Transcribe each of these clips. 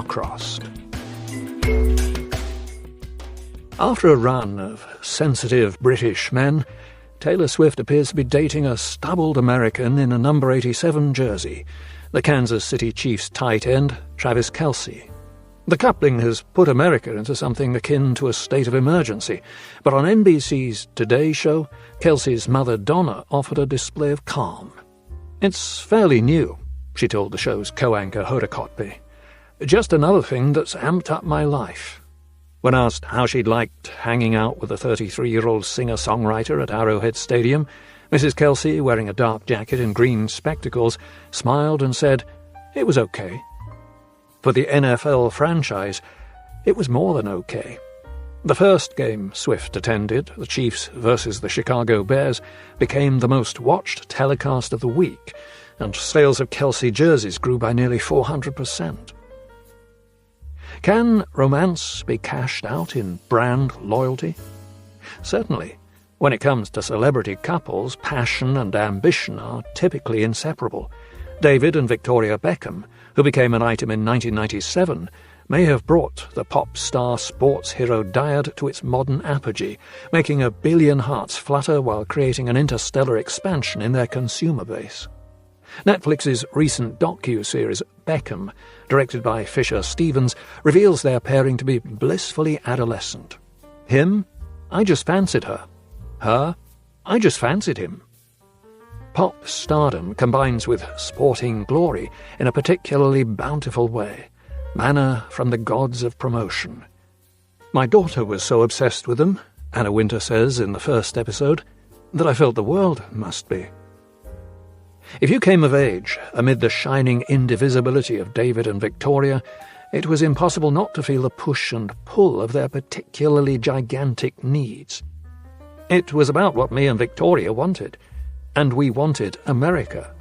crossed. After a run of sensitive British men, Taylor Swift appears to be dating a stubbled American in a number 87 jersey, the Kansas City Chiefs tight end, Travis Kelce. The coupling has put America into something akin to a state of emergency, but on NBC's Today show, Kelce's mother Donna offered a display of calm. "It's fairly new," she told the show's co-anchor Hoda Kotb. "Just another thing that's amped up my life." When asked how she'd liked hanging out with a 33-year-old singer-songwriter at Arrowhead Stadium, Mrs. Kelce, wearing a dark jacket and green spectacles, smiled and said, "It was okay." For the NFL franchise, it was more than okay. The first game Swift attended, the Chiefs versus the Chicago Bears, became the most watched telecast of the week, and sales of Kelce jerseys grew by nearly 400%. Can romance be cashed out in brand loyalty? Certainly. When it comes to celebrity couples, passion and ambition are typically inseparable. David and Victoria Beckham, who became an item in 1997, may have brought the pop star sports hero dyad to its modern apogee, making 1 billion hearts flutter while creating an interstellar expansion in their consumer base. Netflix's recent docu-series Beckham, directed by Fisher Stevens, reveals their pairing to be blissfully adolescent. Him? I just fancied her. Her? I just fancied him. Pop stardom combines with sporting glory in a particularly bountiful way. Manna from the gods of promotion. "My daughter was so obsessed with them," Anna Wintour says in the first episode, "that I felt the world must be." If you came of age amid the shining indivisibility of David and Victoria, it was impossible not to feel the push and pull of their particularly gigantic needs. It was about what me and Victoria wanted, and we wanted America.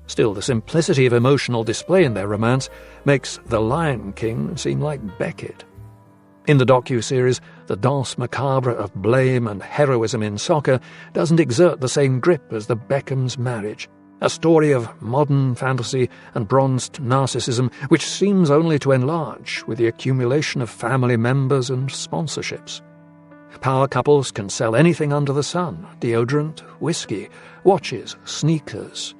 Still, the simplicity of emotional display in their romance makes The Lion King seem like Beckett. In the docu-series, the danse macabre of blame and heroism in soccer doesn't exert the same grip as the Beckhams' marriage, a story of modern fantasy and bronzed narcissism which seems only to enlarge with the accumulation of family members and sponsorships. Power couples can sell anything under the sun: deodorant, whiskey, watches, sneakers.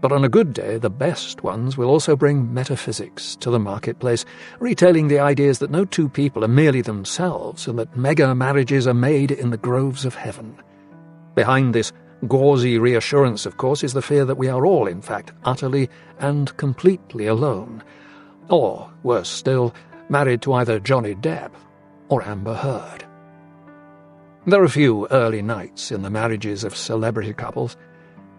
But on a good day, the best ones will also bring metaphysics to the marketplace, retailing the ideas that no two people are merely themselves and that mega marriages are made in the groves of heaven. Behind this gauzy reassurance, of course, is the fear that we are all, in fact, utterly and completely alone, or, worse still, married to either Johnny Depp or Amber Heard. There are few early nights in the marriages of celebrity couples.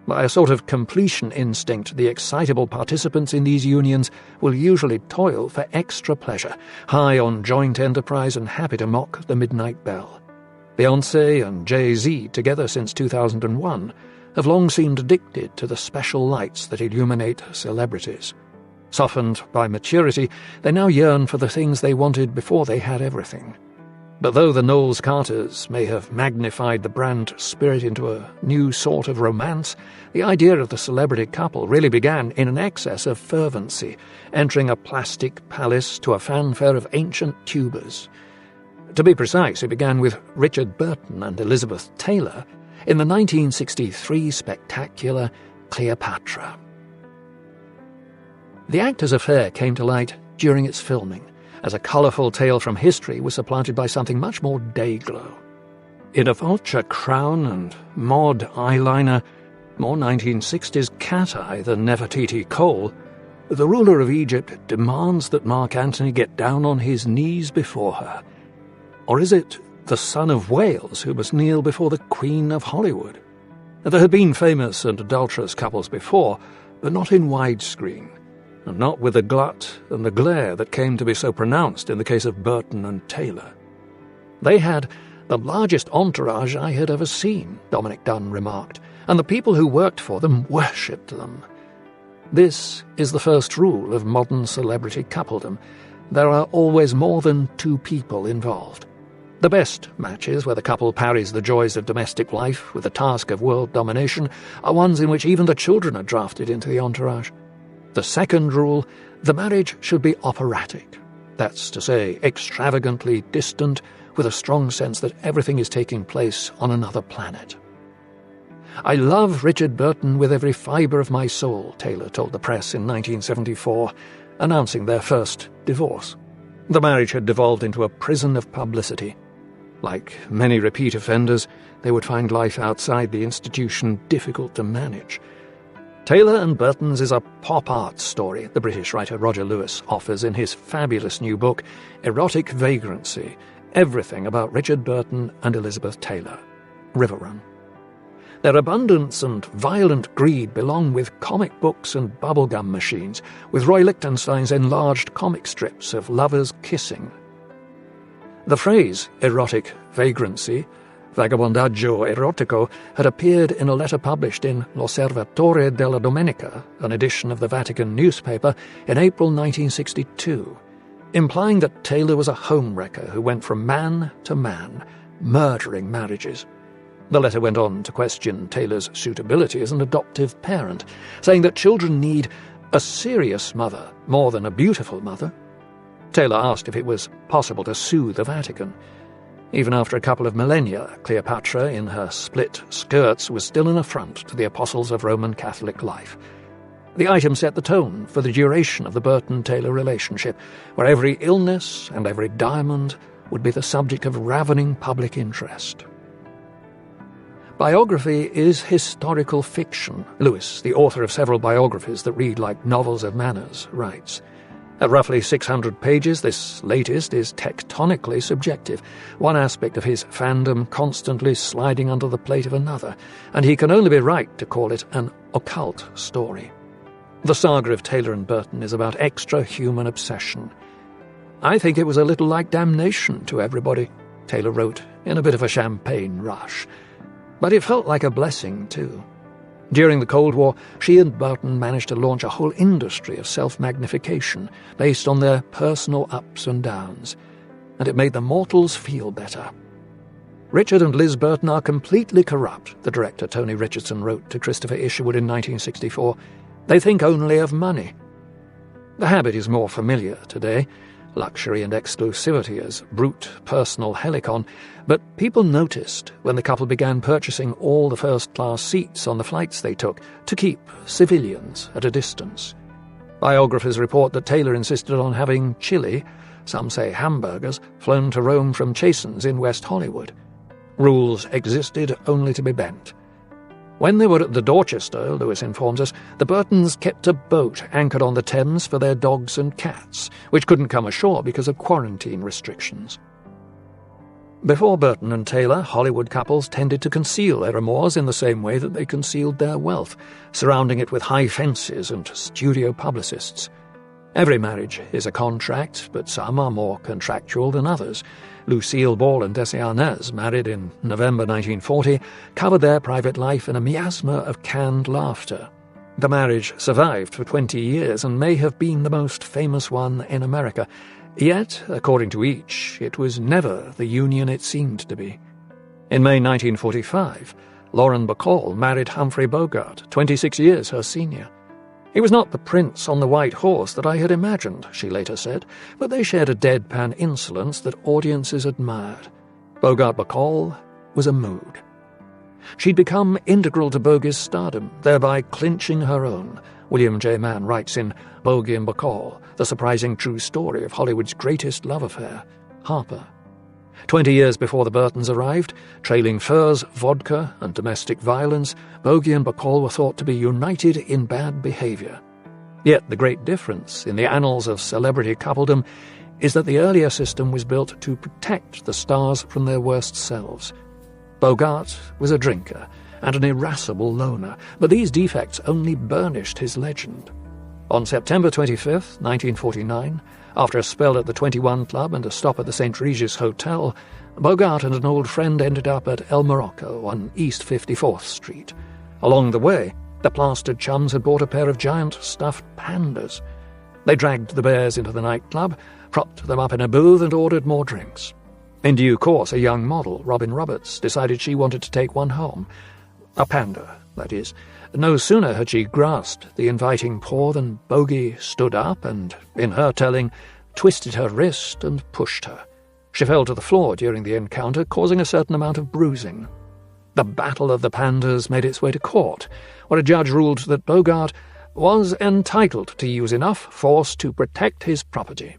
By a sort of completion instinct, the excitable participants in these unions will usually toil for extra pleasure, high on joint enterprise and happy to mock the midnight bell. Beyoncé and Jay-Z, together since 2001, have long seemed addicted to the special lights that illuminate celebrities. Softened by maturity, they now yearn for the things they wanted before they had everything. But though the Knowles-Carters may have magnified the brand spirit into a new sort of romance, the idea of the celebrity couple really began in an excess of fervency, entering a plastic palace to a fanfare of ancient tubas. To be precise, it began with Richard Burton and Elizabeth Taylor in the 1963 spectacular Cleopatra. The actors' affair came to light during its filming, as a colourful tale from history was supplanted by something much more day-glow. In a vulture crown and mod eyeliner, more 1960s cat-eye than Nefertiti Cole, the ruler of Egypt demands that Mark Antony get down on his knees before her. Or is it the son of Wales who must kneel before the Queen of Hollywood? There had been famous and adulterous couples before, but not in widescreen, and not with the glut and the glare that came to be so pronounced in the case of Burton and Taylor. They had the largest entourage I had ever seen, Dominic Dunn remarked, and the people who worked for them worshipped them. This is the first rule of modern celebrity coupledom. There are always more than two people involved. The best matches, where the couple parries the joys of domestic life with the task of world domination, are ones in which even the children are drafted into the entourage. The second rule: the marriage should be operatic. That's to say, extravagantly distant, with a strong sense that everything is taking place on another planet. "I love Richard Burton with every fibre of my soul," Taylor told the press in 1974, announcing their first divorce. The marriage had devolved into a prison of publicity. Like many repeat offenders, they would find life outside the institution difficult to manage. Taylor and Burton's is a pop art story, the British writer Roger Lewis offers in his fabulous new book, Erotic Vagrancy, everything about Richard Burton and Elizabeth Taylor. River Run. Their abundance and violent greed belong with comic books and bubblegum machines, with Roy Lichtenstein's enlarged comic strips of lovers kissing. The phrase erotic vagrancy, vagabondaggio erotico, had appeared in a letter published in L'Osservatore della Domenica, an edition of the Vatican newspaper, in April 1962, implying that Taylor was a homewrecker who went from man to man, murdering marriages. The letter went on to question Taylor's suitability as an adoptive parent, saying that children need a serious mother more than a beautiful mother. Taylor asked if it was possible to sue the Vatican. Even after a couple of millennia, Cleopatra in her split skirts was still an affront to the apostles of Roman Catholic life. The item set the tone for the duration of the Burton-Taylor relationship, where every illness and every diamond would be the subject of ravening public interest. Biography is historical fiction. Lewis, the author of several biographies that read like novels of manners, writes. At roughly 600 pages, this latest is tectonically subjective, one aspect of his fandom constantly sliding under the plate of another, and he can only be right to call it an occult story. The saga of Taylor and Burton is about extra-human obsession. "I think it was a little like damnation to everybody," Taylor wrote in a bit of a champagne rush. But it felt like a blessing, too. During the Cold War, she and Burton managed to launch a whole industry of self-magnification based on their personal ups and downs, and it made the mortals feel better. "Richard and Liz Burton are completely corrupt," the director Tony Richardson wrote to Christopher Isherwood in 1964. "They think only of money." The habit is more familiar today, luxury and exclusivity as brute personal helicon, but people noticed when the couple began purchasing all the first-class seats on the flights they took to keep civilians at a distance. Biographers report that Taylor insisted on having chili, some say hamburgers, flown to Rome from Chasen's in West Hollywood. Rules existed only to be bent. When they were at the Dorchester, Lewis informs us, the Burtons kept a boat anchored on the Thames for their dogs and cats, which couldn't come ashore because of quarantine restrictions. Before Burton and Taylor, Hollywood couples tended to conceal their amours in the same way that they concealed their wealth, surrounding it with high fences and studio publicists. Every marriage is a contract, but some are more contractual than others. Lucille Ball and Desi Arnaz, married in November 1940, covered their private life in a miasma of canned laughter. The marriage survived for 20 years and may have been the most famous one in America. Yet, according to each, it was never the union it seemed to be. In May 1945, Lauren Bacall married Humphrey Bogart, 26 years her senior. "He was not the prince on the white horse that I had imagined," she later said, but they shared a deadpan insolence that audiences admired. Bogart Bacall was a mood. She'd become integral to Bogey's stardom, thereby clinching her own. William J. Mann writes in Bogey and Bacall, the surprising true story of Hollywood's greatest love affair, Harper. 20 years before the Burtons arrived, trailing furs, vodka, and domestic violence, Bogey and Bacall were thought to be united in bad behaviour. Yet the great difference in the annals of celebrity coupledom is that the earlier system was built to protect the stars from their worst selves. Bogart was a drinker and an irascible loner, but these defects only burnished his legend. On September 25, 1949, after a spell at the 21 Club and a stop at the St. Regis Hotel, Bogart and an old friend ended up at El Morocco on East 54th Street. Along the way, the plastered chums had bought a pair of giant stuffed pandas. They dragged the bears into the nightclub, propped them up in a booth and ordered more drinks. In due course, a young model, Robin Roberts, decided she wanted to take one home. A panda, that is. No sooner had she grasped the inviting paw than Bogey stood up and, in her telling, twisted her wrist and pushed her. She fell to the floor during the encounter, causing a certain amount of bruising. The Battle of the Pandas made its way to court, where a judge ruled that Bogart was entitled to use enough force to protect his property.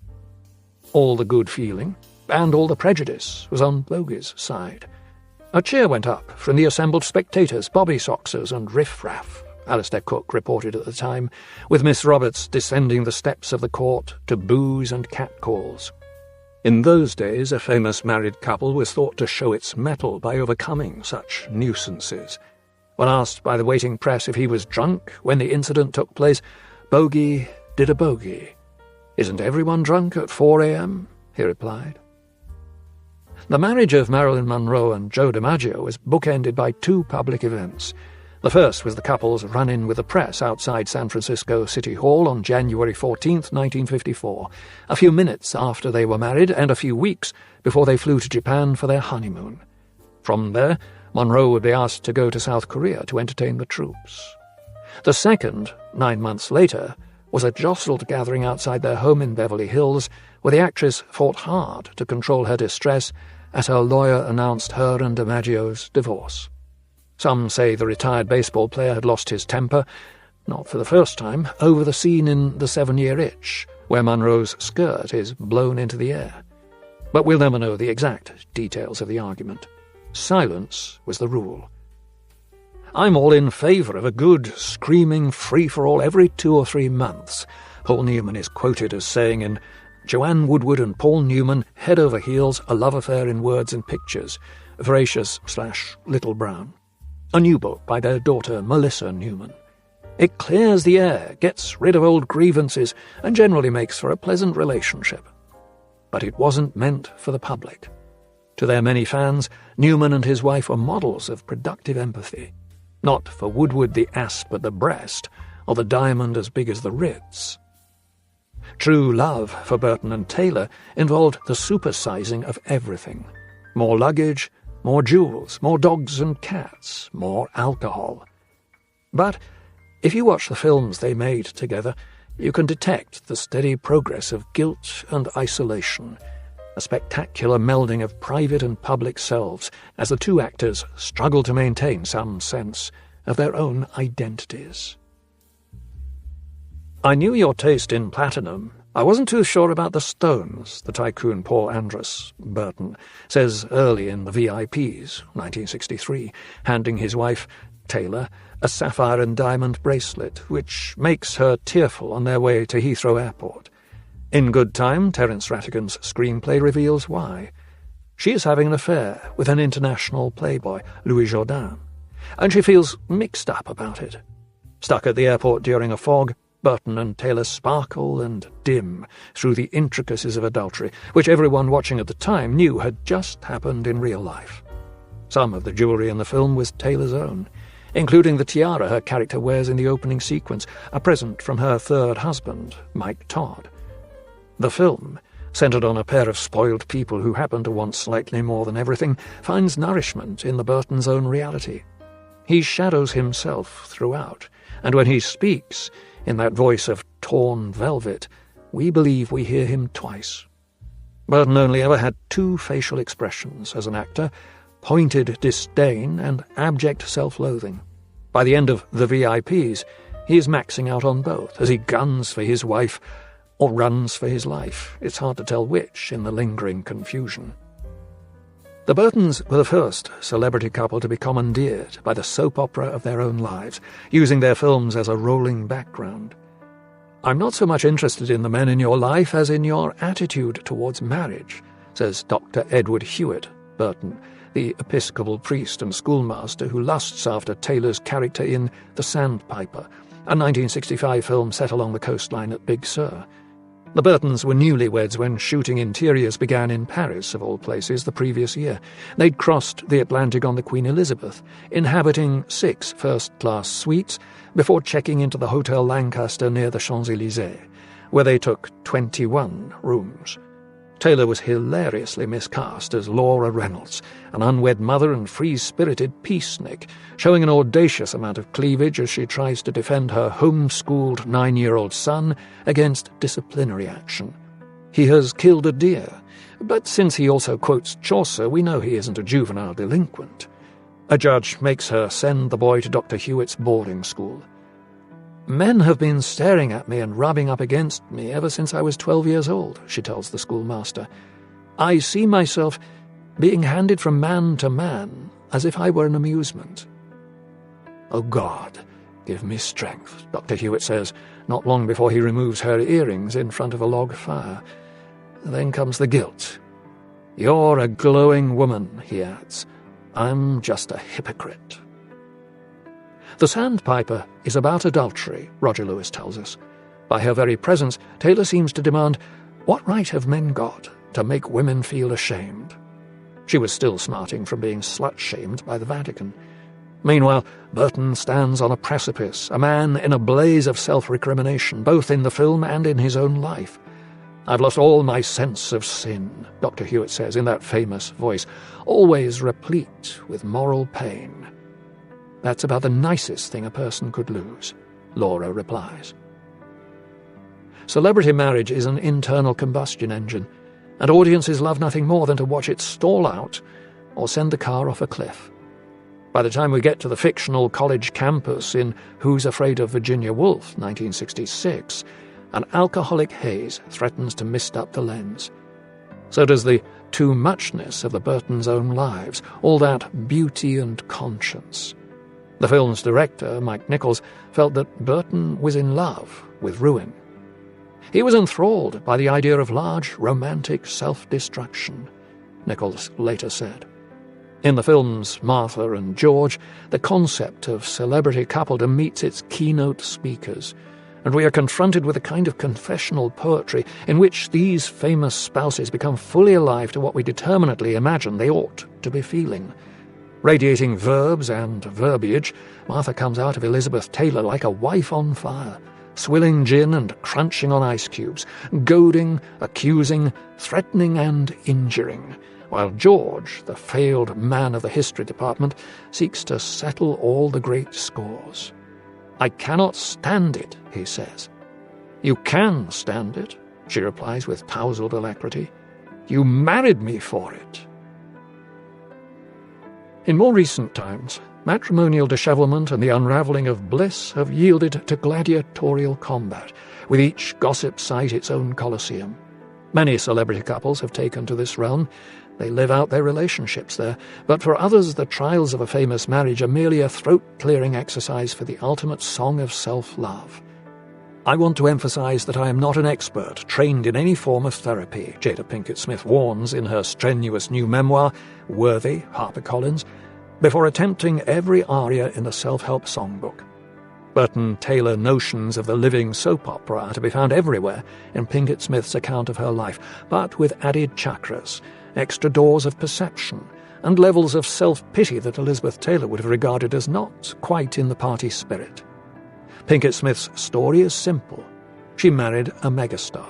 All the good feeling and all the prejudice was on Bogey's side. A cheer went up from the assembled spectators, bobby soxers and riff-raff, Alistair Cook reported at the time, with Miss Roberts descending the steps of the court to boos and catcalls. In those days, a famous married couple was thought to show its mettle by overcoming such nuisances. When asked by the waiting press if he was drunk when the incident took place, Bogey did a bogey. "Isn't everyone drunk at 4 a.m?" he replied. The marriage of Marilyn Monroe and Joe DiMaggio was bookended by two public events. The first was the couple's run-in with the press outside San Francisco City Hall on January 14, 1954, a few minutes after they were married and a few weeks before they flew to Japan for their honeymoon. From there, Monroe would be asked to go to South Korea to entertain the troops. The second, 9 months later, was a jostled gathering outside their home in Beverly Hills, where the actress fought hard to control her distress as her lawyer announced her and DiMaggio's divorce. Some say the retired baseball player had lost his temper, not for the first time, over the scene in The 7-Year Itch, where Monroe's skirt is blown into the air. But we'll never know the exact details of the argument. Silence was the rule. "I'm all in favour of a good, screaming free-for-all every 2 or 3 months," Paul Newman is quoted as saying in Joanne Woodward and Paul Newman, Head Over Heels, A Love Affair in Words and Pictures, Voracious/Little Brown. A new book by their daughter Melissa Newman. It clears the air, gets rid of old grievances, and generally makes for a pleasant relationship. But it wasn't meant for the public. To their many fans, Newman and his wife were models of productive empathy. Not for Woodward the asp at the breast, or the diamond as big as the Ritz. True love for Burton and Taylor involved the supersizing of everything. More luggage, more jewels, more dogs and cats, more alcohol. But if you watch the films they made together, you can detect the steady progress of guilt and isolation, a spectacular melding of private and public selves as the two actors struggle to maintain some sense of their own identities. "I knew your taste in platinum. I wasn't too sure about the stones," the tycoon Paul Andrus Burton says early in The VIPs, 1963, handing his wife, Taylor, a sapphire and diamond bracelet, which makes her tearful on their way to Heathrow Airport. In Good Time, Terence Rattigan's screenplay reveals why. She is having an affair with an international playboy, Louis Jourdain, and she feels mixed up about it. Stuck at the airport during a fog, Burton and Taylor sparkle and dim through the intricacies of adultery, which everyone watching at the time knew had just happened in real life. Some of the jewellery in the film was Taylor's own, including the tiara her character wears in the opening sequence, a present from her third husband, Mike Todd. The film, centred on a pair of spoiled people who happen to want slightly more than everything, finds nourishment in the Burton's own reality. He shadows himself throughout, and when he speaks, in that voice of torn velvet, we believe we hear him twice. Burton only ever had two facial expressions as an actor, pointed disdain and abject self-loathing. By the end of The VIPs, he is maxing out on both, as he guns for his wife or runs for his life. It's hard to tell which in the lingering confusion. The Burtons were the first celebrity couple to be commandeered by the soap opera of their own lives, using their films as a rolling background. "I'm not so much interested in the men in your life as in your attitude towards marriage," says Dr. Edward Hewitt Burton, the Episcopal priest and schoolmaster who lusts after Taylor's character in The Sandpiper, a 1965 film set along the coastline at Big Sur. The Burtons were newlyweds when shooting interiors began in Paris, of all places, the previous year. They'd crossed the Atlantic on the Queen Elizabeth, inhabiting 6 first-class suites before checking into the Hotel Lancaster near the Champs-Élysées, where they took 21 rooms. Taylor was hilariously miscast as Laura Reynolds, an unwed mother and free-spirited peacenik, showing an audacious amount of cleavage as she tries to defend her homeschooled 9-year-old son against disciplinary action. He has killed a deer, but since he also quotes Chaucer, we know he isn't a juvenile delinquent. A judge makes her send the boy to Dr. Hewitt's boarding school. Men have been staring at me and rubbing up against me ever since I was 12 years old, she tells the schoolmaster. I see myself being handed from man to man as if I were an amusement. Oh God, give me strength, Dr. Hewitt says, not long before he removes her earrings in front of a log fire. Then comes the guilt. You're a glowing woman, he adds. I'm just a hypocrite. The Sandpiper is about adultery, Roger Lewis tells us. By her very presence, Taylor seems to demand, what right have men got to make women feel ashamed? She was still smarting from being slut-shamed by the Vatican. Meanwhile, Burton stands on a precipice, a man in a blaze of self-recrimination, both in the film and in his own life. I've lost all my sense of sin, Dr. Hewitt says in that famous voice, always replete with moral pain. That's about the nicest thing a person could lose, Laura replies. Celebrity marriage is an internal combustion engine, and audiences love nothing more than to watch it stall out or send the car off a cliff. By the time we get to the fictional college campus in Who's Afraid of Virginia Woolf, 1966, an alcoholic haze threatens to mist up the lens. So does the too muchness of the Burtons' own lives, all that beauty and conscience. The film's director, Mike Nichols, felt that Burton was in love with ruin. He was enthralled by the idea of large, romantic self-destruction, Nichols later said. In the film's Martha and George, the concept of celebrity coupledom meets its keynote speakers, and we are confronted with a kind of confessional poetry in which these famous spouses become fully alive to what we determinately imagine they ought to be feeling. Radiating verbs and verbiage, Martha comes out of Elizabeth Taylor like a wife on fire, swilling gin and crunching on ice cubes, goading, accusing, threatening and injuring, while George, the failed man of the history department, seeks to settle all the great scores. I cannot stand it, he says. You can stand it, she replies with tousled alacrity. You married me for it. In more recent times, matrimonial dishevelment and the unravelling of bliss have yielded to gladiatorial combat, with each gossip site its own coliseum. Many celebrity couples have taken to this realm. They live out their relationships there, but for others the trials of a famous marriage are merely a throat-clearing exercise for the ultimate song of self-love. I want to emphasize that I am not an expert trained in any form of therapy, Jada Pinkett Smith warns in her strenuous new memoir, Worthy, HarperCollins, before attempting every aria in the self-help songbook. Burton Taylor notions of the living soap opera are to be found everywhere in Pinkett Smith's account of her life, but with added chakras, extra doors of perception, and levels of self-pity that Elizabeth Taylor would have regarded as not quite in the party spirit. Pinkett Smith's story is simple. She married a megastar.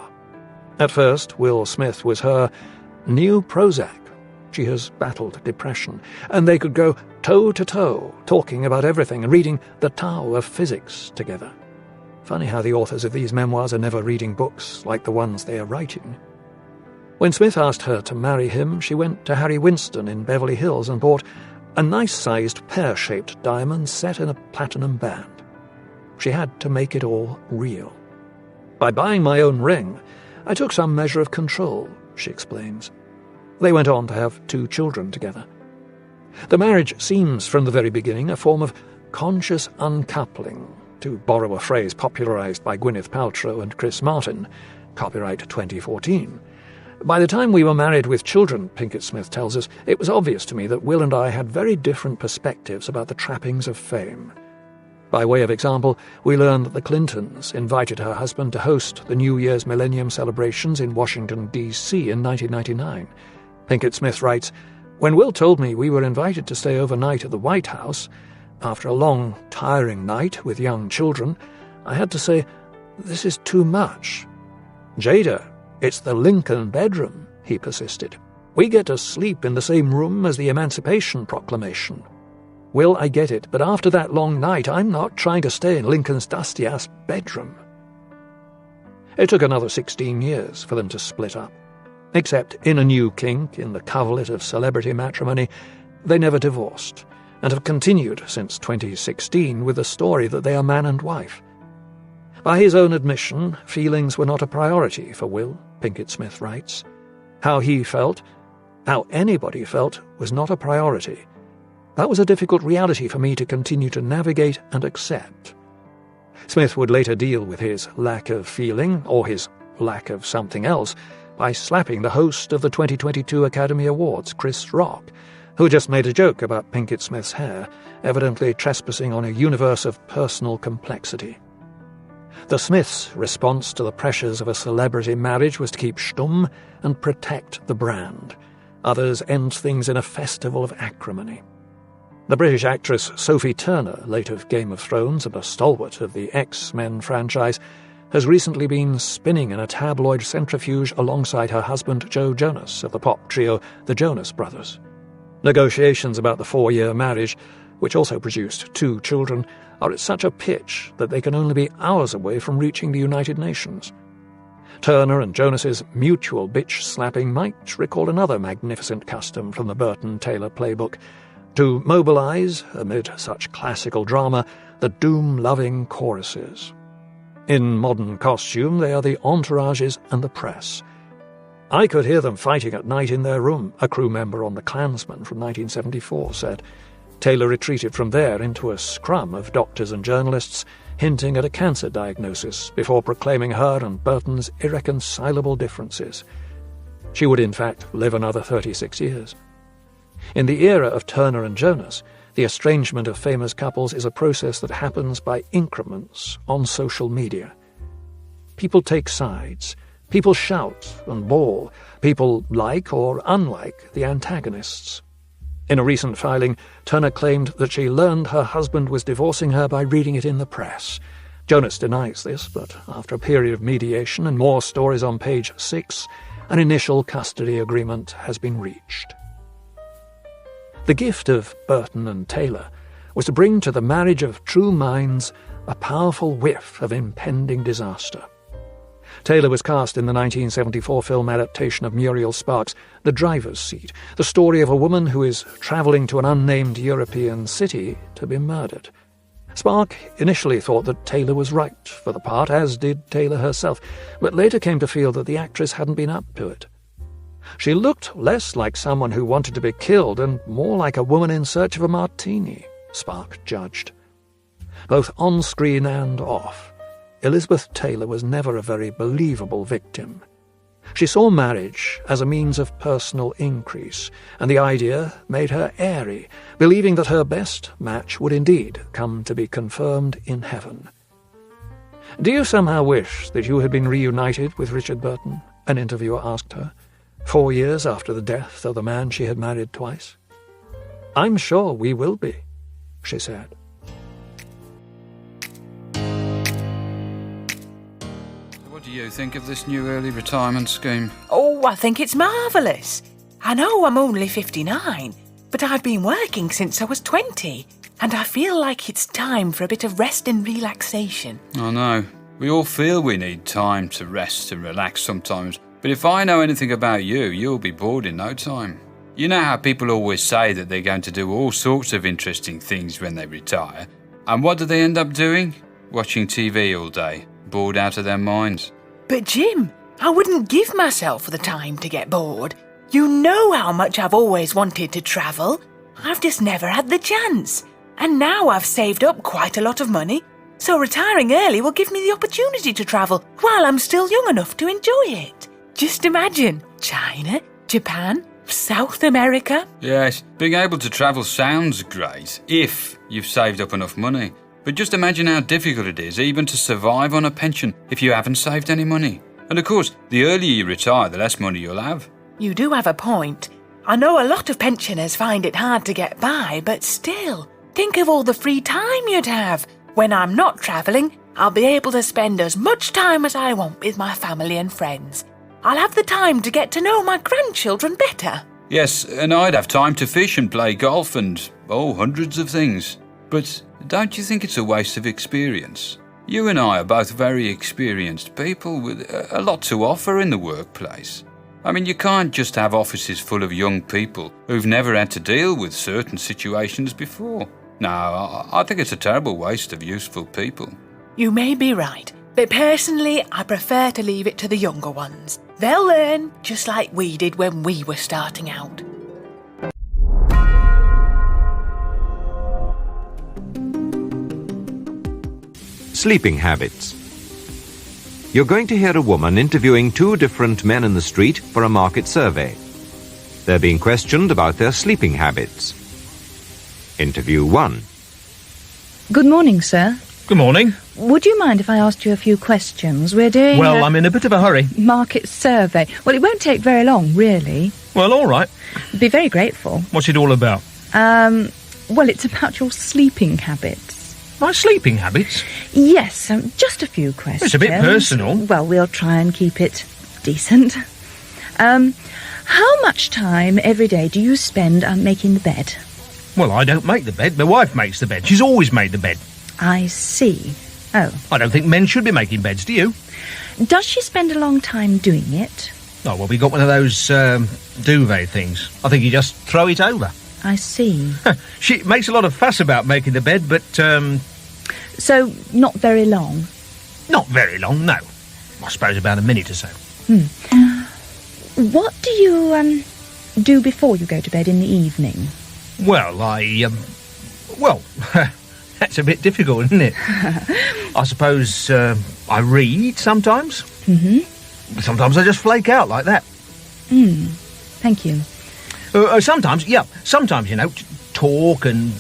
At first, Will Smith was her new Prozac. She has battled depression, and they could go toe-to-toe, talking about everything and reading the Tao of Physics together. Funny how the authors of these memoirs are never reading books like the ones they are writing. When Smith asked her to marry him, she went to Harry Winston in Beverly Hills and bought a nice-sized pear-shaped diamond set in a platinum band. She had to make it all real. By buying my own ring, I took some measure of control, she explains. They went on to have 2 children together. The marriage seems from the very beginning a form of conscious uncoupling, to borrow a phrase popularized by Gwyneth Paltrow and Chris Martin, copyright 2014. By the time we were married with children, Pinkett Smith tells us, it was obvious to me that Will and I had very different perspectives about the trappings of fame. By way of example, we learned that the Clintons invited her husband to host the New Year's Millennium celebrations in Washington, D.C. in 1999. Pinkett Smith writes, when Will told me we were invited to stay overnight at the White House, after a long, tiring night with young children, I had to say, this is too much. Jada, it's the Lincoln bedroom, he persisted. We get to sleep in the same room as the Emancipation Proclamation. Will, I get it, but after that long night, I'm not trying to stay in Lincoln's dusty-ass bedroom. It took another 16 years for them to split up. Except in a new kink in the coverlet of celebrity matrimony, they never divorced, and have continued since 2016 with the story that they are man and wife. By his own admission, feelings were not a priority for Will, Pinkett Smith writes. How he felt, how anybody felt, was not a priority. That was a difficult reality for me to continue to navigate and accept. Smith would later deal with his lack of feeling, or his lack of something else, by slapping the host of the 2022 Academy Awards, Chris Rock, who just made a joke about Pinkett Smith's hair, evidently trespassing on a universe of personal complexity. The Smiths' response to the pressures of a celebrity marriage was to keep stum and protect the brand. Others end things in a festival of acrimony. The British actress Sophie Turner, late of Game of Thrones and a stalwart of the X-Men franchise, has recently been spinning in a tabloid centrifuge alongside her husband Joe Jonas of the pop trio The Jonas Brothers. Negotiations about the 4-year marriage, which also produced 2 children, are at such a pitch that they can only be hours away from reaching the United Nations. Turner and Jonas's mutual bitch-slapping might recall another magnificent custom from the Burton Taylor playbook, to mobilize, amid such classical drama, the doom-loving choruses. In modern costume, they are the entourages and the press. I could hear them fighting at night in their room, a crew member on The Klansman from 1974 said. Taylor retreated from there into a scrum of doctors and journalists, hinting at a cancer diagnosis before proclaiming her and Burton's irreconcilable differences. She would in fact live another 36 years. In the era of Turner and Jonas, the estrangement of famous couples is a process that happens by increments on social media. People take sides, people shout and bawl, people like or unlike the antagonists. In a recent filing, Turner claimed that she learned her husband was divorcing her by reading it in the press. Jonas denies this, but after a period of mediation and more stories on page 6, an initial custody agreement has been reached. The gift of Burton and Taylor was to bring to the marriage of true minds a powerful whiff of impending disaster. Taylor was cast in the 1974 film adaptation of Muriel Spark's The Driver's Seat, the story of a woman who is travelling to an unnamed European city to be murdered. Spark initially thought that Taylor was right for the part, as did Taylor herself, but later came to feel that the actress hadn't been up to it. She looked less like someone who wanted to be killed and more like a woman in search of a martini, Spark judged. Both on-screen and off, Elizabeth Taylor was never a very believable victim. She saw marriage as a means of personal increase, and the idea made her airy, believing that her best match would indeed come to be confirmed in heaven. "Do you somehow wish that you had been reunited with Richard Burton?" an interviewer asked her, 4 years after the death of the man she had married twice. "I'm sure we will be," she said. What do you think of this new early retirement scheme? Oh, I think it's marvellous. I know I'm only 59, but I've been working since I was 20, and I feel like it's time for a bit of rest and relaxation. I know. We all feel we need time to rest and relax sometimes, but if I know anything about you, you'll be bored in no time. You know how people always say that they're going to do all sorts of interesting things when they retire, and what do they end up doing? Watching TV all day, bored out of their minds. But Jim, I wouldn't give myself the time to get bored. You know how much I've always wanted to travel. I've just never had the chance. And now I've saved up quite a lot of money, so retiring early will give me the opportunity to travel while I'm still young enough to enjoy it. Just imagine, China, Japan, South America. Yes, being able to travel sounds great, if you've saved up enough money. But just imagine how difficult it is even to survive on a pension if you haven't saved any money. And of course, the earlier you retire, the less money you'll have. You do have a point. I know a lot of pensioners find it hard to get by, but still, think of all the free time you'd have. When I'm not travelling, I'll be able to spend as much time as I want with my family and friends. I'll have the time to get to know my grandchildren better. Yes, and I'd have time to fish and play golf and, hundreds of things. But don't you think it's a waste of experience? You and I are both very experienced people with a lot to offer in the workplace. I mean, you can't just have offices full of young people who've never had to deal with certain situations before. No, I think it's a terrible waste of useful people. You may be right, but personally, I prefer to leave it to the younger ones. They'll learn just like we did when we were starting out. Sleeping habits. You're going to hear a woman interviewing two different men in the street for a market survey. They're being questioned about their sleeping habits. Interview 1. Good morning, sir. Good morning. Would you mind if I asked you a few questions? We're doing Well, I'm in a bit of a hurry. market survey. Well, it won't take very long, really. Well, all right. Be very grateful. What's it all about? Well, it's about your sleeping habits. My sleeping habits? Yes, just a few questions. It's a bit personal. Well, we'll try and keep it decent. How much time every day do you spend making the bed? Well, I don't make the bed. My wife makes the bed. She's always made the bed. I see. Oh. I don't think men should be making beds, do you? Does she spend a long time doing it? Oh, well, we got one of those duvet things. I think you just throw it over. I see. She makes a lot of fuss about making the bed, but, So, not very long? not very long, no. I suppose about a minute or so. What do you, do before you go to bed in the evening? Well, well, that's a bit difficult, isn't it? I suppose I read sometimes. Mm-hmm. Sometimes I just flake out like that. Thank you. Sometimes, you know, talk and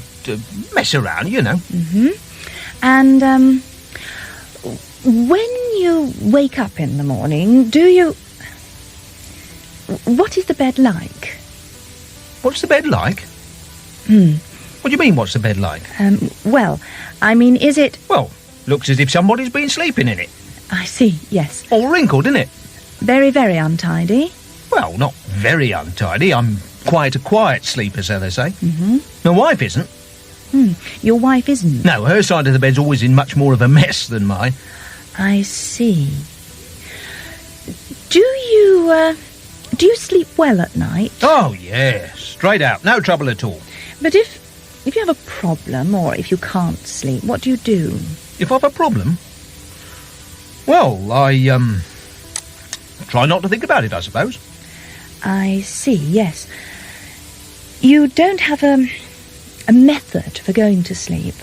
mess around, you know. Mm-hmm. And, when you wake up in the morning, do you... What is the bed like? What's the bed like? What do you mean, what's the bed like? Well, I mean, is it... Well, looks as if somebody's been sleeping in it. I see, yes. All wrinkled, isn't it? Very, very untidy. Well, not very untidy. I'm quite a quiet sleeper, so they say. Mm-hmm. My wife isn't. Your wife isn't? No, her side of the bed's always in much more of a mess than mine. I see. Do you sleep well at night? Oh, yes. Straight out. No trouble at all. But if you have a problem, or if you can't sleep, what do you do? If I've a problem? Well, I, try not to think about it, I suppose. I see, yes. You don't have a method for going to sleep?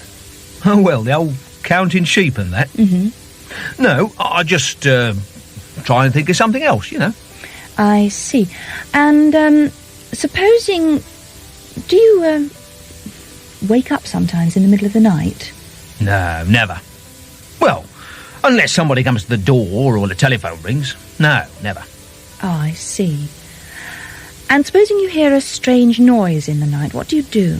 Oh, well, the old counting sheep and that. Mm-hmm. No, I just, try and think of something else, you know. I see. And, supposing... Do you, wake up sometimes in the middle of the night? No, never. Well, unless somebody comes to the door or the telephone rings. No, never. Oh, I see. And supposing you hear a strange noise in the night, what do you do?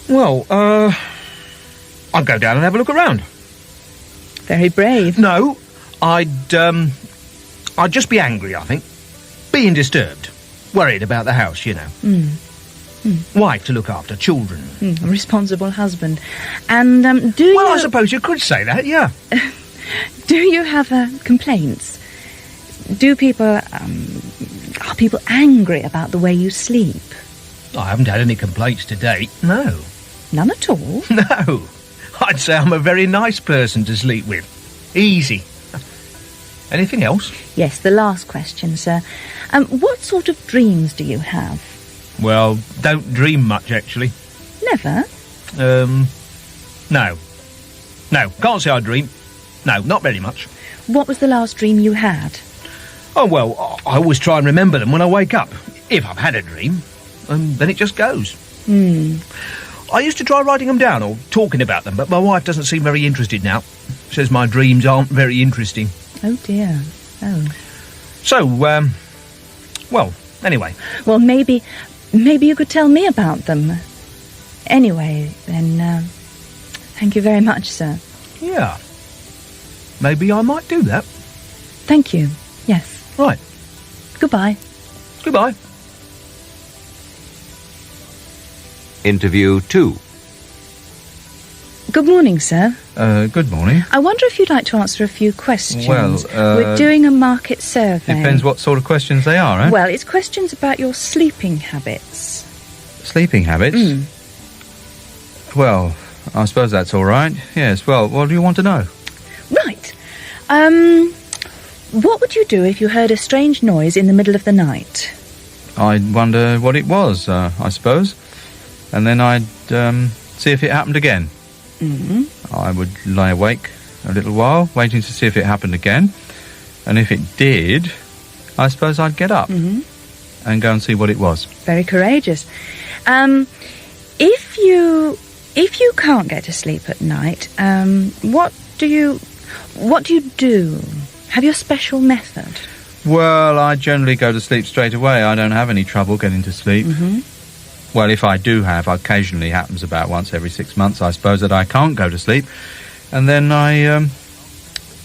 Well, I'd go down and have a look around. Very brave. No, I'd just be angry, I think. Being disturbed. Worried about the house, you know. Wife to look after, children. A responsible husband. And, do you... Well, I suppose you could say that, yeah. Do you have, complaints? Do people, are people angry about the way you sleep? I haven't had any complaints to date, no. None at all? No. I'd say I'm a very nice person to sleep with. Easy. Anything else? Yes, the last question, sir. What sort of dreams do you have? Well, don't dream much, actually. Never? No. No, can't say I dream. No, not very much. What was the last dream you had? Oh, well, I always try and remember them when I wake up. If I've had a dream. Then it just goes. I used to try writing them down or talking about them, but my wife doesn't seem very interested now. Says my dreams aren't very interesting. Oh, dear. Oh. So, well, anyway. Well, maybe you could tell me about them. Anyway, then, thank you very much, sir. Yeah. Maybe I might do that. Thank you. Yes. Right. Goodbye. Goodbye. Interview 2. Good morning, sir. Good morning. I wonder if you'd like to answer a few questions. Well, we're doing a market survey. Depends what sort of questions they are, eh? Well, it's questions about your sleeping habits. Sleeping habits? Well, I suppose that's all right. Yes, well, what do you want to know? Right. What would you do if you heard a strange noise in the middle of the night? I'd wonder what it was, I suppose. And then I'd see if it happened again. I would lie awake a little while, waiting to see if it happened again. And if it did, I suppose I'd get up and go and see what it was. Very courageous. If you can't get to sleep at night, what do you do? Have you a special method? Well, I generally go to sleep straight away. I don't have any trouble getting to sleep. Well, if I do have, occasionally happens about once every 6 months, I suppose, that I can't go to sleep. And then I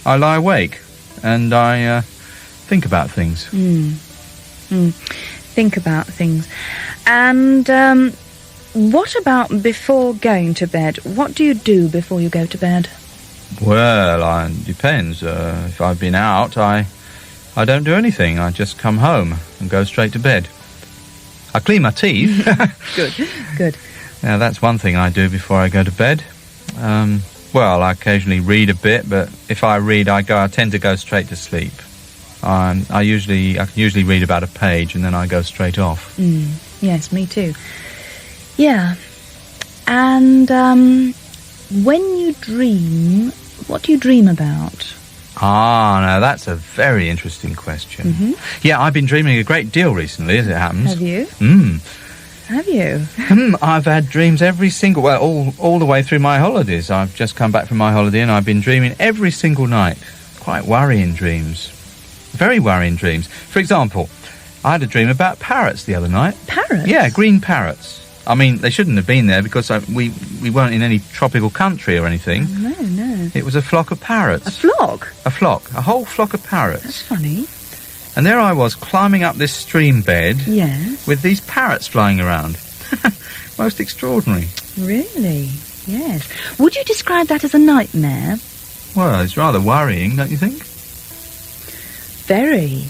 lie awake and I think about things. Think about things. And what about before going to bed? What do you do before you go to bed? Well, it depends. If I've been out, I don't do anything. I just come home and go straight to bed. I clean my teeth. Good. Now, that's one thing I do before I go to bed. Well, I occasionally read a bit, but if I read, I tend to go straight to sleep. I can usually read about a page and then I go straight off. Yes, me too. Yeah. And when you dream, what do you dream about? Now that's a very interesting question. Yeah, I've been dreaming a great deal recently, as it happens. Have you? Have you? I've had dreams every single... Well, all the way through my holidays. I've just come back from my holiday and I've been dreaming every single night. Quite worrying dreams. Very worrying dreams. For example, I had a dream about parrots the other night. Parrots? Yeah, green parrots. I mean, they shouldn't have been there because we weren't in any tropical country or anything. No. It was a flock of parrots. A flock? A flock. A whole flock of parrots. That's funny. And there I was, climbing up this stream bed. Yes. With these parrots flying around. Most extraordinary. Really? Yes. Would you describe that as a nightmare? Well, it's rather worrying, don't you think? Very.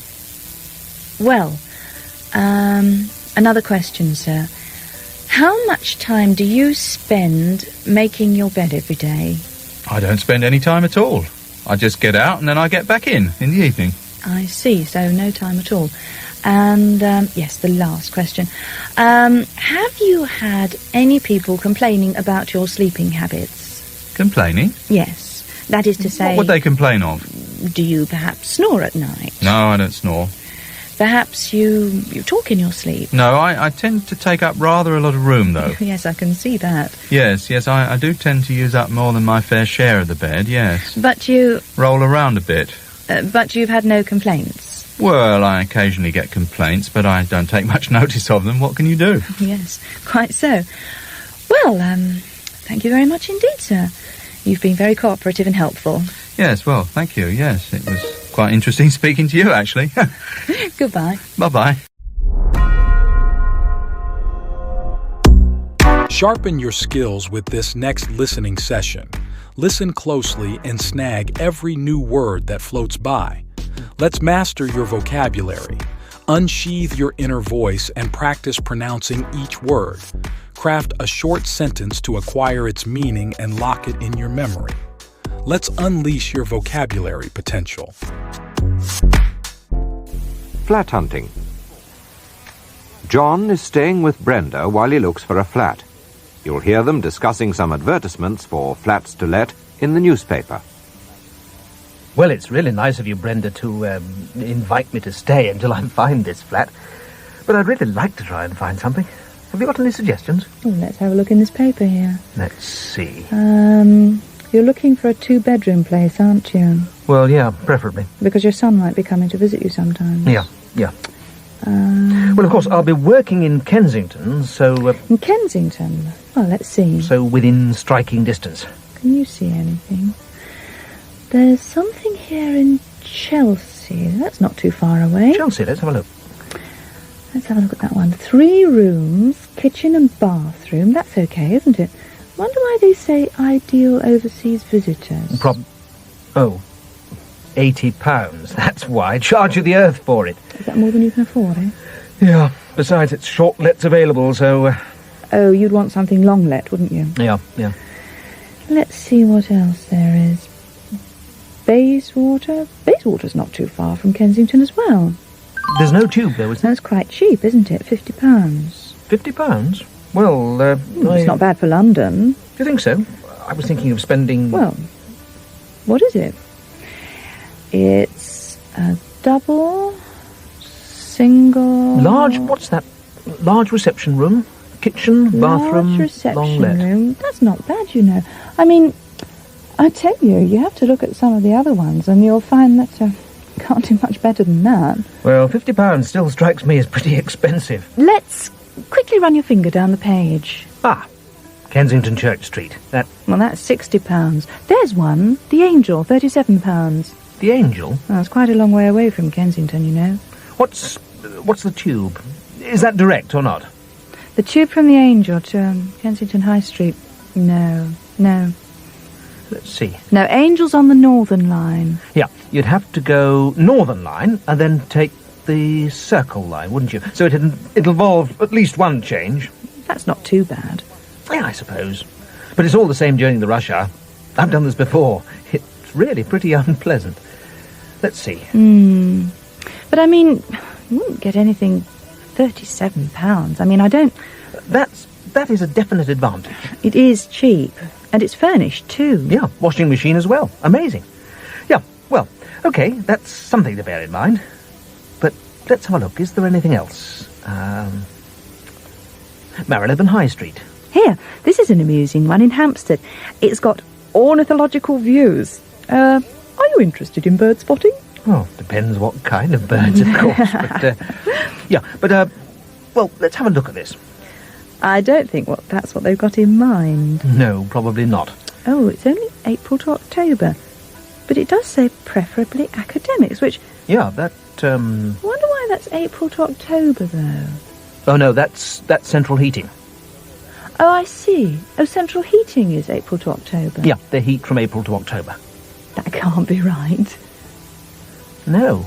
Well, another question, sir. How much time do you spend making your bed every day? I don't spend any time at all. I just get out and then I get back in the evening. I see, so no time at all. And, yes, the last question. Have you had any people complaining about your sleeping habits? Complaining? Yes. That is to say... What would they complain of? Do you perhaps snore at night? No, I don't snore. Perhaps you talk in your sleep? No, I tend to take up rather a lot of room, though. Yes, I can see that. Yes, I do tend to use up more than my fair share of the bed, yes. But you... Roll around a bit. But you've had no complaints? Well, I occasionally get complaints, but I don't take much notice of them. What can you do? Yes, quite so. Well, thank you very much indeed, sir. You've been very cooperative and helpful. Yes, well, thank you, yes. It was quite interesting speaking to you, actually. Goodbye. Bye-bye. Sharpen your skills with this next listening session. Listen closely and snag every new word that floats by. Let's master your vocabulary. Unsheathe your inner voice and practice pronouncing each word. Craft a short sentence to acquire its meaning and lock it in your memory. Let's unleash your vocabulary potential. Flat hunting. John is staying with Brenda while he looks for a flat. You'll hear them discussing some advertisements for flats to let in the newspaper. Well, it's really nice of you, Brenda, to invite me to stay until I find this flat. But I'd really like to try and find something. Have you got any suggestions? Let's have a look in this paper here. Let's see. You're looking for a 2-bedroom place, aren't you? Well, yeah, preferably. Because your son might be coming to visit you sometimes. Yeah. Well, of course, I'll be working in Kensington, so... In Kensington? Well, let's see. So within striking distance. Can you see anything? There's something here in Chelsea. That's not too far away. Chelsea, let's have a look. Let's have a look at that one. 3 rooms, kitchen and bathroom. That's okay, isn't it? Wonder why they say ideal overseas visitors. £80. That's why. Charge you the earth for it. Is that more than you can afford, eh? Yeah. Besides, it's short lets available, so... Oh, you'd want something long let, wouldn't you? Yeah. Let's see what else there is. Bayswater? Bayswater's not too far from Kensington as well. There's no tube, though, is there? That's quite cheap, isn't it? £50. £50? Well, it's not bad for London. Do you think so? I was thinking of spending... Well, what is it? It's a double, single... Large, what's that? Large reception room, kitchen, bathroom, large reception long let. room. That's not bad, you know. I mean, I tell you, you have to look at some of the other ones and you'll find that can't do much better than that. Well, £50 still strikes me as pretty expensive. Let's quickly run your finger down the page. Kensington Church Street. Well, that's £60. There's one, the Angel, £37. The Angel? Oh, it's quite a long way away from Kensington, you know. What's the tube? Is that direct or not? The tube from the Angel to Kensington High Street? No. Let's see. No, Angel's on the Northern Line. Yeah, you'd have to go Northern Line and then take the Circle Line, wouldn't you? So it'll involve at least one change. That's not too bad. Yeah, I suppose. But it's all the same during the rush hour. I've done this before. It's really pretty unpleasant. Let's see. But I mean, you wouldn't get anything £37. I mean, I don't... That is a definite advantage. It is cheap. And it's furnished, too. Yeah, washing machine as well. Amazing. Yeah, well, OK, that's something to bear in mind. But let's have a look. Is there anything else? Marylebone High Street. Here, this is an amusing one in Hampstead. It's got ornithological views. Are you interested in bird spotting? Well, depends what kind of birds, of course. Well, let's have a look at this. I don't think that's what they've got in mind. No, probably not. Oh, it's only April to October. But it does say preferably academics, which... Yeah, that, I wonder why that's April to October, though. Oh, no, that's central heating. Oh, I see. Oh, central heating is April to October. Yeah, they heat from April to October. That can't be right. No,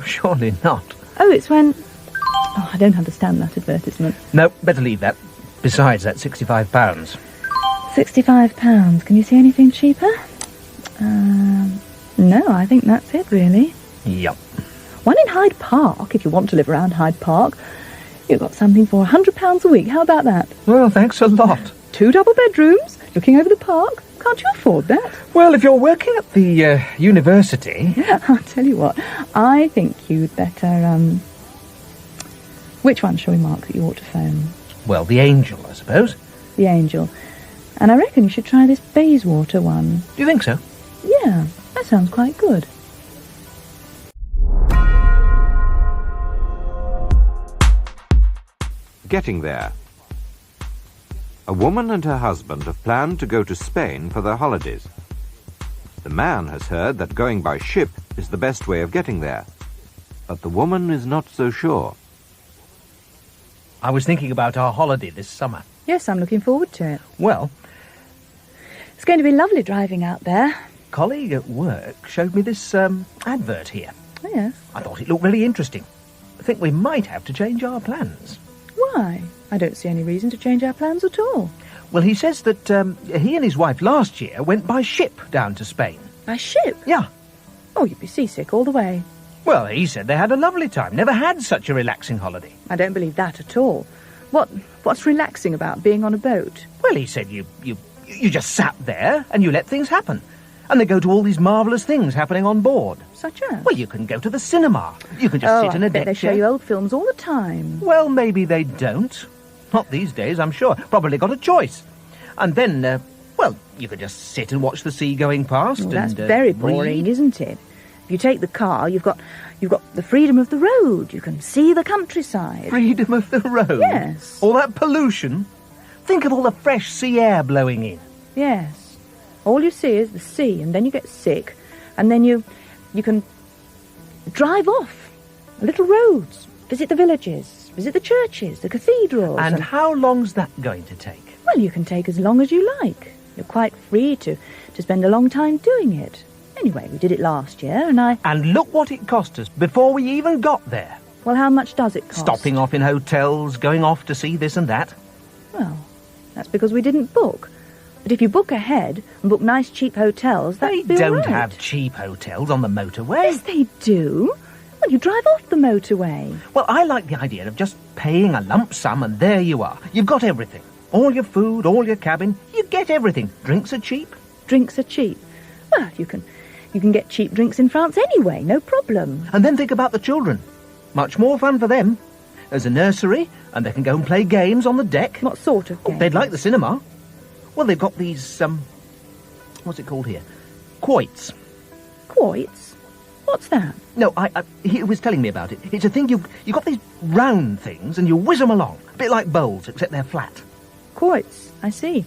surely not. Oh, it's when... Oh, I don't understand that advertisement. No, better leave that. Besides, that's £65. £65. Can you see anything cheaper? No, I think that's it, really. Yep. One in Hyde Park, if you want to live around Hyde Park. You've got something for £100 a week. How about that? Well, thanks a lot. 2 double bedrooms, looking over the park. Can't you afford that? Well, if you're working at the university... I'll tell you what, I think you'd better, Which one shall we mark that you ought to phone? Well, the Angel, I suppose. The Angel. And I reckon you should try this Bayswater one. Do you think so? Yeah, that sounds quite good. Getting there. A woman and her husband have planned to go to Spain for their holidays. The man has heard that going by ship is the best way of getting there, but the woman is not so sure. I was thinking about our holiday this summer. Yes, I'm looking forward to it. Well... It's going to be lovely driving out there. A colleague at work showed me this advert here. Oh, yes. I thought it looked really interesting. I think we might have to change our plans. Why? I don't see any reason to change our plans at all. Well, he says that he and his wife last year went by ship down to Spain. By ship? Yeah. Oh, you'd be seasick all the way. Well, he said they had a lovely time. Never had such a relaxing holiday. I don't believe that at all. What's relaxing about being on a boat? Well, he said you just sat there and you let things happen. And they go to all these marvellous things happening on board. Such as? Well, you can go to the cinema. You can just sit in a deck chair. They show you old films all the time. Well, maybe they don't. Not these days, I'm sure. Probably got a choice. And then, you could just sit and watch the sea going past. Well, that's very boring, isn't it? If you take the car, you've got the freedom of the road. You can see the countryside. Freedom of the road? Yes. All that pollution? Think of all the fresh sea air blowing in. Yes. All you see is the sea, and then you get sick. And then you can drive off little roads, visit the villages, visit the churches, the cathedrals. And how long's that going to take? Well, you can take as long as you like. You're quite free to spend a long time doing it. Anyway, we did it last year, And look what it cost us before we even got there. Well, how much does it cost? Stopping off in hotels, going off to see this and that. Well, that's because we didn't book. But if you book ahead and book nice cheap hotels, They that'd be all don't right. have cheap hotels on the motorway. Yes, they do. Well, you drive off the motorway. Well, I like the idea of just paying a lump sum and there you are. You've got everything. All your food, all your cabin. You get everything. Drinks are cheap. Drinks are cheap. Well, you can get cheap drinks in France anyway, no problem. And then think about the children. Much more fun for them. There's a nursery, and they can go and play games on the deck. What sort of games? They'd like the cinema. Well, they've got these, what's it called here? Quoits. Quoits? What's that? No, he was telling me about it. It's a thing you've got these round things, and you whiz them along. A bit like bowls, except they're flat. Quoits, I see.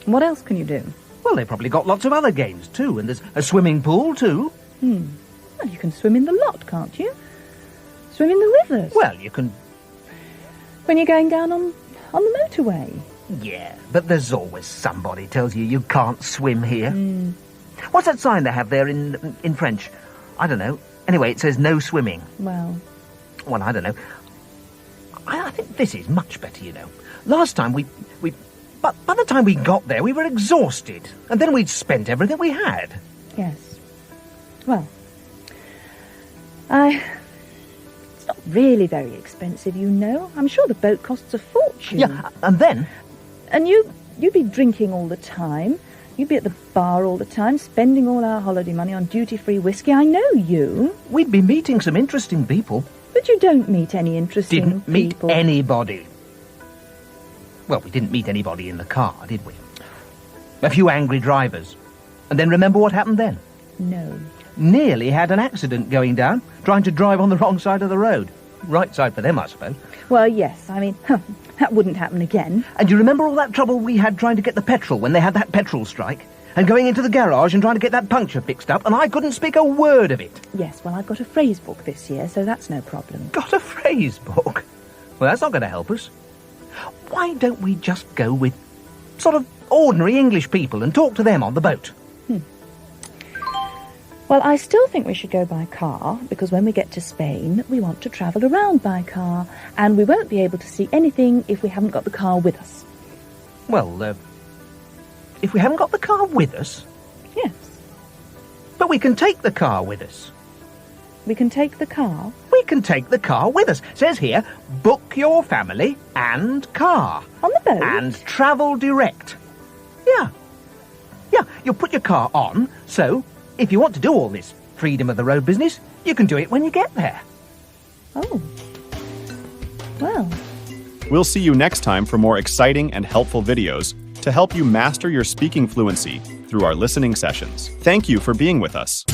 What else can you do? Well, they've probably got lots of other games, too, and there's a swimming pool, too. Well, you can swim in the lot, can't you? Swim in the rivers. Well, you can... When you're going down on the motorway. Yeah, but there's always somebody tells you can't swim here. What's that sign they have there in French? I don't know. Anyway, it says no swimming. Well, I don't know. I think this is much better, you know. Last time but by the time we got there, we were exhausted. And then we'd spent everything we had. yes. Well, it's not really very expensive, you know. I'm sure the boat costs a fortune. Yeah, and then... And you'd be drinking all the time. You'd be at the bar all the time, spending all our holiday money on duty-free whiskey. I know you. We'd be meeting some interesting people. But you don't meet any interesting Didn't meet people. anybody. Well, we didn't meet anybody in the car, did we? A few angry drivers. And then remember what happened then? No. Nearly had an accident going down, trying to drive on the wrong side of the road. Right side for them, I suppose. Well, yes, I mean, that wouldn't happen again. And you remember all that trouble we had trying to get the petrol when they had that petrol strike? And going into the garage and trying to get that puncture fixed up, and I couldn't speak a word of it. Yes, well, I've got a phrase book this year, so that's no problem. Got a phrase book? Well, that's not going to help us. Why don't we just go with sort of ordinary English people and talk to them on the boat? Well, I still think we should go by car, because when we get to Spain, we want to travel around by car, and we won't be able to see anything if we haven't got the car with us. Well, if we haven't got the car with us? Yes. But we can take the car with us. We can take the car? We can take the car with us. Says here, book your family and car. On the boat? And travel direct. Yeah. Yeah, you'll put your car on, so if you want to do all this freedom of the road business, you can do it when you get there. Oh. Well. We'll see you next time for more exciting and helpful videos to help you master your speaking fluency through our listening sessions. Thank you for being with us.